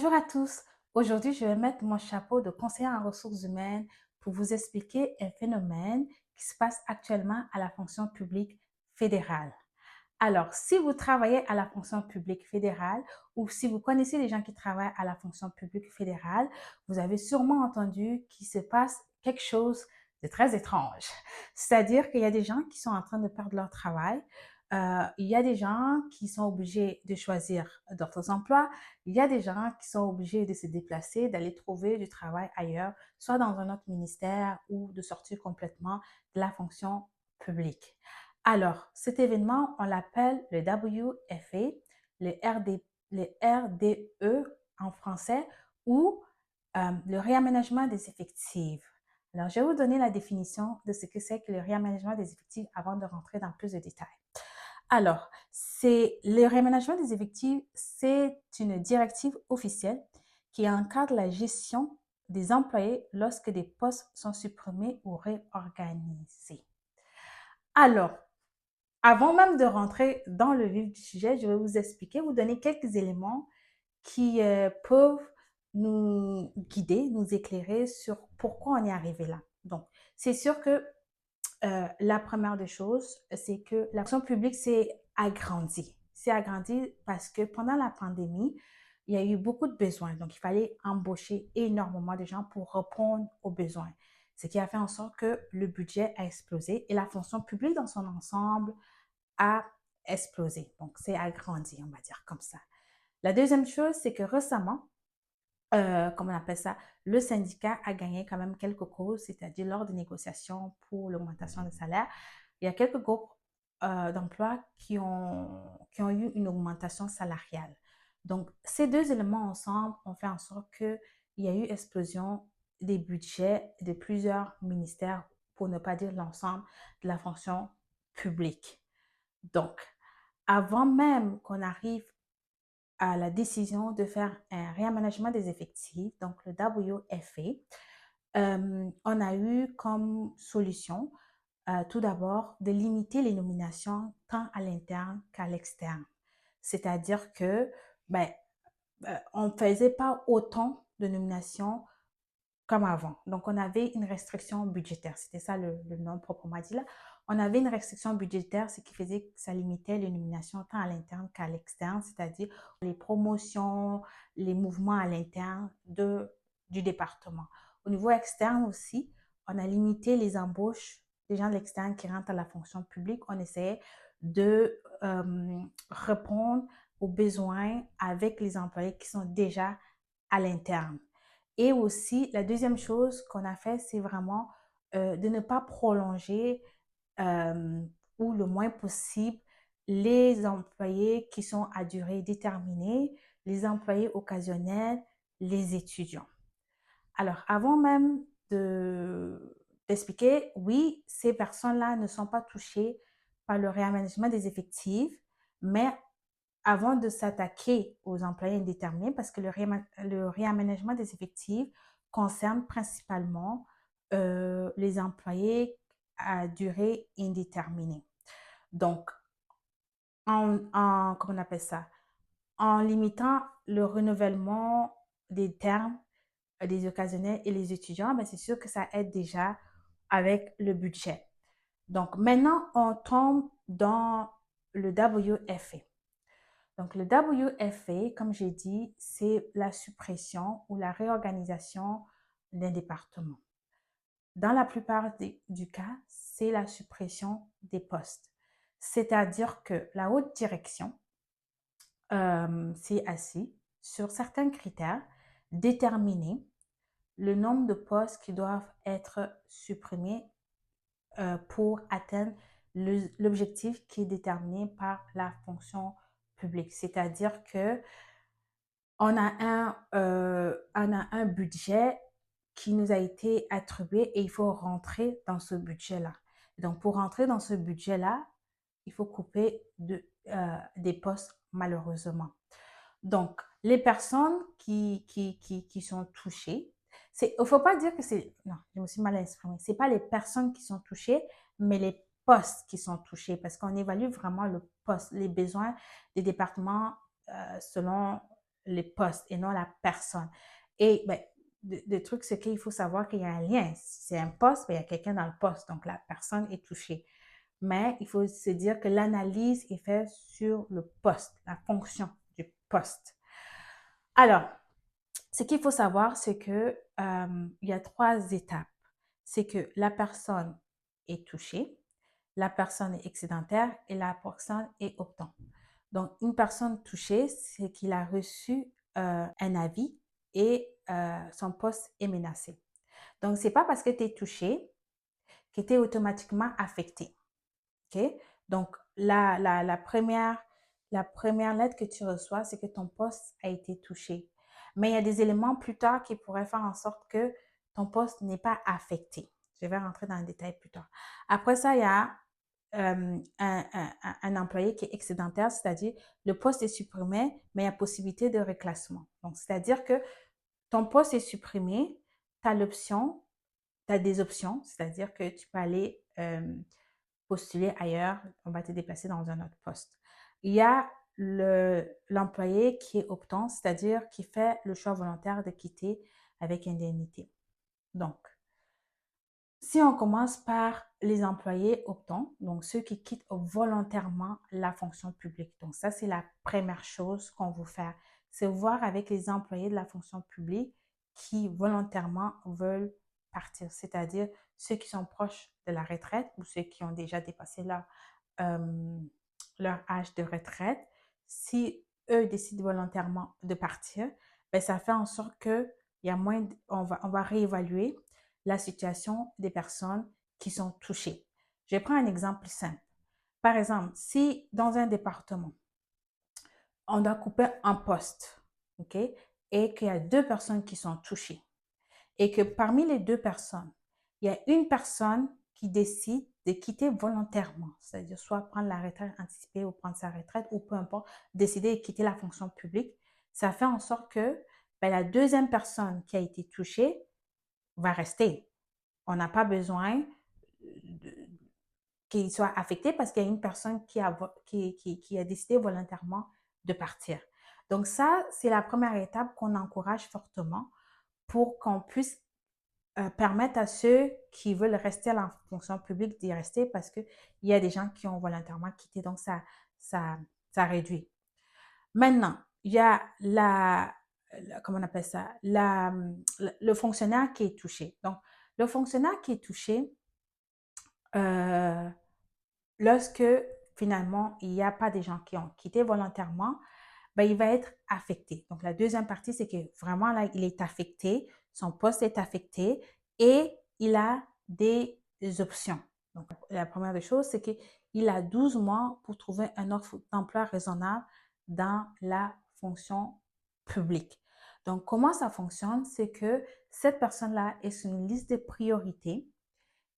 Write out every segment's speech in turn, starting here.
Bonjour à tous. Aujourd'hui, je vais mettre mon chapeau de conseillère en ressources humaines pour vous expliquer un phénomène qui se passe actuellement à la fonction publique fédérale. Alors, si vous travaillez à la fonction publique fédérale ou si vous connaissez les gens qui travaillent à la fonction publique fédérale, vous avez sûrement entendu qu'il se passe quelque chose de très étrange. C'est-à-dire qu'il y a des gens qui sont en train de perdre leur travail. Il y a des gens qui sont obligés de choisir d'autres emplois. Il y a des gens qui sont obligés de se déplacer, d'aller trouver du travail ailleurs, soit dans un autre ministère ou de sortir complètement de la fonction publique. Alors, cet événement, on l'appelle le WFA, le RDE en français, ou le réaménagement des effectifs. Alors, je vais vous donner la définition de ce que c'est que le réaménagement des effectifs avant de rentrer dans plus de détails. Alors, c'est le réaménagement des effectifs, c'est une directive officielle qui encadre la gestion des employés lorsque des postes sont supprimés ou réorganisés. Alors, avant même de rentrer dans le vif du sujet, je vais vous expliquer, vous donner quelques éléments qui peuvent nous guider, nous éclairer sur pourquoi on est arrivé là. Donc, c'est sûr que la première des choses, c'est que l'action publique s'est agrandie. C'est agrandi parce que pendant la pandémie, il y a eu beaucoup de besoins. Donc, il fallait embaucher énormément de gens pour répondre aux besoins. Ce qui a fait en sorte que le budget a explosé et la fonction publique dans son ensemble a explosé. Donc, c'est agrandi, on va dire comme ça. La deuxième chose, c'est que récemment, comment on appelle ça, le syndicat a gagné quand même quelques causes, c'est-à-dire lors des négociations pour l'augmentation des salaires, il y a quelques groupes d'emplois qui ont eu une augmentation salariale. Donc, ces deux éléments ensemble ont fait en sorte qu'il y a eu explosion des budgets de plusieurs ministères, pour ne pas dire l'ensemble de la fonction publique. Donc, avant même qu'on arrive à la décision de faire un réaménagement des effectifs, donc le WFA, on a eu comme solution tout d'abord de limiter les nominations tant à l'interne qu'à l'externe. C'est-à-dire que ben, on ne faisait pas autant de nominations comme avant. Donc, on avait une restriction budgétaire. C'était ça le nom proprement dit là. On avait une restriction budgétaire, ce qui faisait que ça limitait les nominations tant à l'interne qu'à l'externe, c'est-à-dire les promotions, les mouvements à l'interne du département. Au niveau externe aussi, on a limité les embauches des gens de l'externe qui rentrent à la fonction publique. On essayait de répondre aux besoins avec les employés qui sont déjà à l'interne. Et aussi, la deuxième chose qu'on a fait, c'est vraiment de ne pas prolonger euh, ou le moins possible les employés qui sont à durée déterminée, les employés occasionnels, les étudiants. Alors, avant même d'expliquer, oui, ces personnes-là ne sont pas touchées par le réaménagement des effectifs, mais avant de s'attaquer aux employés indéterminés, parce que le réaménagement des effectifs concerne principalement les employés à durée indéterminée. Donc, comment on appelle ça? En limitant le renouvellement des termes des occasionnels et les étudiants, ben c'est sûr que ça aide déjà avec le budget. Donc, maintenant, on tombe dans le WFA. Donc, le WFA, comme j'ai dit, c'est la suppression ou la réorganisation d'un département. Dans la plupart du cas, c'est la suppression des postes. C'est-à-dire que la haute direction s'est assise sur certains critères, déterminer le nombre de postes qui doivent être supprimés pour atteindre l'objectif qui est déterminé par la fonction publique. C'est-à-dire que on a un budget qui nous a été attribué et il faut rentrer dans ce budget-là. Donc, pour rentrer dans ce budget-là, il faut couper des postes, malheureusement. Donc, les personnes qui sont touchées, il ne faut pas dire que c'est... Non, je me suis mal exprimée. Ce n'est pas les personnes qui sont touchées, mais les postes qui sont touchés parce qu'on évalue vraiment le poste, les besoins des départements selon les postes et non la personne. Et ben, le truc, c'est qu'il faut savoir qu'il y a un lien. Si c'est un poste, ben, il y a quelqu'un dans le poste, donc la personne est touchée. Mais il faut se dire que l'analyse est faite sur le poste, la fonction du poste. Alors, ce qu'il faut savoir, c'est que il y a 3 étapes. C'est que la personne est touchée, la personne est excédentaire et la personne est optant. Donc, une personne touchée, c'est qu'il a reçu un avis et son poste est menacé. Donc, c'est pas parce que tu es touché que tu es automatiquement affecté. OK? Donc, la première lettre que tu reçois, c'est que ton poste a été touché. Mais il y a des éléments plus tard qui pourraient faire en sorte que ton poste n'est pas affecté. Je vais rentrer dans le détail plus tard. Après ça, il y a un employé qui est excédentaire, c'est-à-dire le poste est supprimé, mais il y a possibilité de reclassement. Donc, c'est-à-dire que ton poste est supprimé, tu as l'option, tu as des options, c'est-à-dire que tu peux aller postuler ailleurs, on va te déplacer dans un autre poste. Il y a l'employé qui est optant, c'est-à-dire qui fait le choix volontaire de quitter avec indemnité. Donc, si on commence par les employés optants, donc ceux qui quittent volontairement la fonction publique. Donc, ça, c'est la première chose qu'on veut faire. C'est voir avec les employés de la fonction publique qui volontairement veulent partir, c'est-à-dire ceux qui sont proches de la retraite ou ceux qui ont déjà dépassé leur âge de retraite. Si eux décident volontairement de partir, ben, ça fait en sorte que il y a moins, on va réévaluer la situation des personnes qui sont touchées. Je prends un exemple simple. Par exemple, si dans un département, on doit couper un poste, OK, et qu'il y a 2 personnes qui sont touchées, et que parmi les 2 personnes, il y a une personne qui décide de quitter volontairement, c'est-à-dire soit prendre la retraite anticipée ou prendre sa retraite, ou peu importe, décider de quitter la fonction publique, ça fait en sorte que ben, la deuxième personne qui a été touchée va rester. On n'a pas besoin qu'il soit affecté parce qu'il y a une personne qui a décidé volontairement de partir. Donc ça, c'est la première étape qu'on encourage fortement pour qu'on puisse permettre à ceux qui veulent rester à la fonction publique d'y rester parce qu'il y a des gens qui ont volontairement quitté. Donc ça réduit. Maintenant, il y a comment on appelle ça, le fonctionnaire qui est touché. Donc, le fonctionnaire qui est touché, euh, lorsque finalement il n'y a pas des gens qui ont quitté volontairement, ben, il va être affecté. Donc, la deuxième partie, c'est que vraiment là, il est affecté, son poste est affecté et il a des options. Donc, la première des choses, c'est qu'il a 12 mois pour trouver un offre d'emploi raisonnable dans la fonction publique. Donc, comment ça fonctionne? C'est que cette personne-là est sur une liste de priorités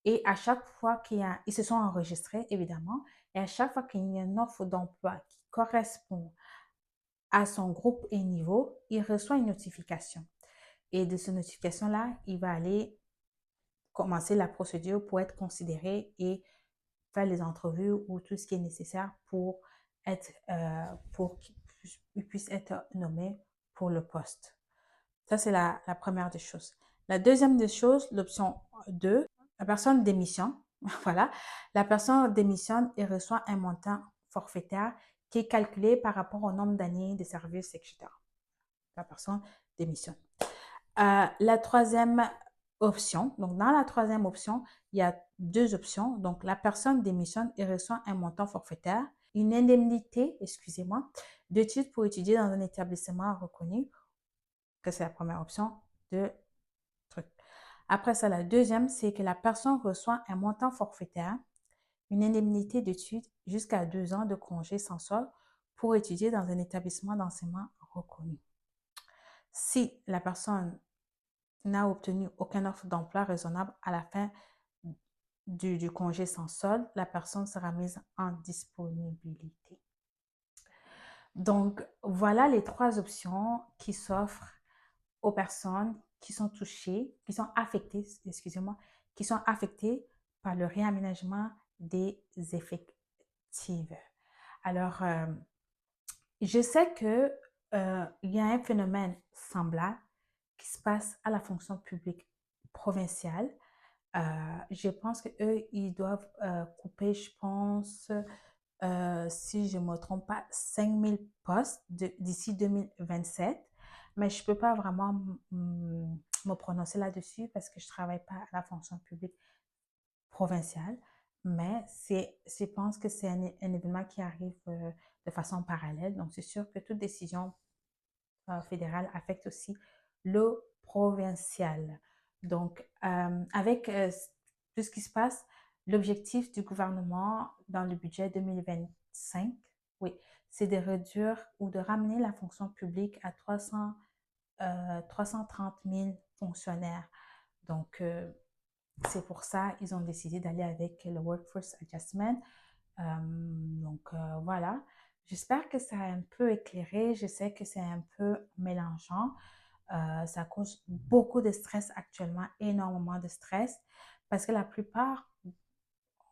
et à chaque fois ils se sont enregistrés, évidemment, et à chaque fois qu'il y a une offre d'emploi qui correspond à son groupe et niveau, il reçoit une notification. Et de cette notification-là, il va aller commencer la procédure pour être considéré et faire les entrevues ou tout ce qui est nécessaire pour qu'il puisse être nommé pour le poste. Ça, c'est la première des choses. La deuxième des choses, l'option 2, la personne démissionne. Voilà. La personne démissionne et reçoit un montant forfaitaire qui est calculé par rapport au nombre d'années de service, etc. La personne démissionne. La troisième option, donc dans la troisième option, il y a 2 options. Donc, la personne démissionne et reçoit un montant forfaitaire, une indemnité, excusez-moi, d'études pour étudier dans un établissement reconnu, que c'est la première option de truc. Après ça, la deuxième, c'est que la personne reçoit un montant forfaitaire, une indemnité d'études jusqu'à 2 ans de congé sans solde pour étudier dans un établissement d'enseignement reconnu. Si la personne n'a obtenu aucune offre d'emploi raisonnable à la fin du congé sans solde, la personne sera mise en disponibilité. Donc, voilà les 3 options qui s'offrent aux personnes qui sont touchées, qui sont affectées, excusez-moi, qui sont affectées par le réaménagement des effectifs. Alors, je sais que il y a un phénomène semblable qui se passe à la fonction publique provinciale. Je pense qu'eux, ils doivent couper, je pense, si je ne me trompe pas, 5000 postes d'ici 2027. Mais je ne peux pas vraiment me prononcer là-dessus parce que je ne travaille pas à la fonction publique provinciale. Mais je pense que c'est un événement qui arrive de façon parallèle. Donc, c'est sûr que toute décision fédérale affecte aussi le provincial. Donc, avec tout ce qui se passe, l'objectif du gouvernement dans le budget 2025, oui, c'est de réduire ou de ramener la fonction publique à 330 000 fonctionnaires. Donc, c'est pour ça qu'ils ont décidé d'aller avec le Workforce Adjustment. Voilà, j'espère que ça a un peu éclairé. Je sais que c'est un peu mélangeant. Ça cause beaucoup de stress actuellement, énormément de stress, parce que la plupart,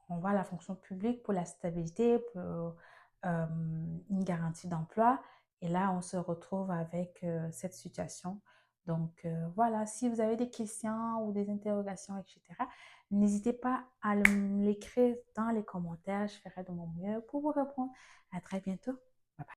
on va à la fonction publique pour la stabilité, pour une garantie d'emploi. Et là, on se retrouve avec cette situation. Donc, voilà, si vous avez des questions ou des interrogations, etc., n'hésitez pas à l'écrire dans les commentaires. Je ferai de mon mieux pour vous répondre. À très bientôt.